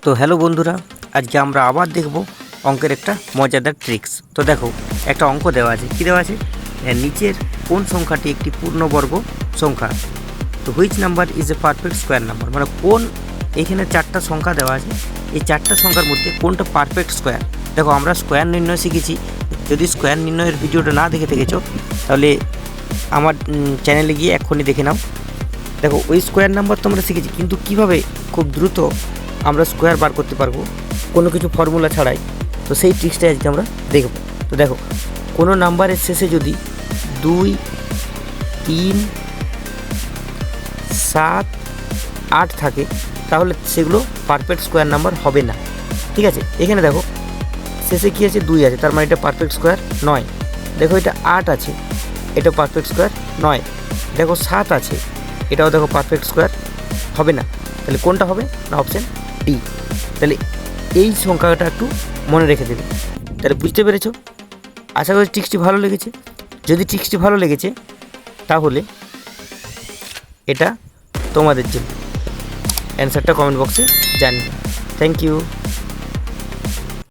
তো হ্যালো বন্ধুরা, আজকে আমরা আবার দেখব অঙ্কের একটা মজাদার ট্রিক্স। তো দেখো, একটা অঙ্ক দেওয়া আছে। কী দেওয়া আছে? নিচের কোন সংখ্যাটি একটি পূর্ণবর্গ সংখ্যা? তো which number is a perfect square number, মানে কোন, এখানে চারটা সংখ্যা দেওয়া আছে, এই চারটা সংখ্যার মধ্যে কোনটা পারফেক্ট স্কোয়ার। দেখো, আমরা স্কোয়ার নির্ণয় শিখেছি। যদি স্কোয়ার নির্ণয়ের ভিডিওটা না দেখে থেকেছো তাহলে আমার চ্যানেলে গিয়ে এক্ষুনি দেখে নাও। দেখো, ওই স্কোয়ার নাম্বার তো আমরা শিখেছি, কিন্তু কিভাবে খুব দ্রুত আমরা স্কোয়ার বার করতে পারবো কোনো কিছু ফর্মুলা ছাড়াই, তো সেই ট্রিক্সটাই আজকে আমরা দেখব। তো দেখো, কোনো নাম্বারের শেষে যদি 2, 3, 7, 8 থাকে তাহলে সেগুলো পারফেক্ট স্কোয়ার নাম্বার হবে না। ঠিক আছে, এখানে দেখো শেষে কী আছে? 2 আছে, তার মানে এটা পারফেক্ট স্কোয়ার নয়। দেখো, এটা 8 আছে, এটা পারফেক্ট স্কোয়ার নয়। দেখো 7 আছে, এটাও দেখো পারফেক্ট স্কোয়ার হবে না। তাহলে কোনটা হবে না? Option D. তাহলে এই সংখ্যাটা একটু মনে রেখে দেবে। তাহলে বুঝতে পেরেছো? আশা করি ট্রিক্সটি ভালো লেগেছে। যদি ট্রিক্সটি ভালো লেগেছে তাহলে এটা তোমাদের জন্য। অ্যান্সারটা কমেন্ট বক্সে জানিয়ে। Thank you.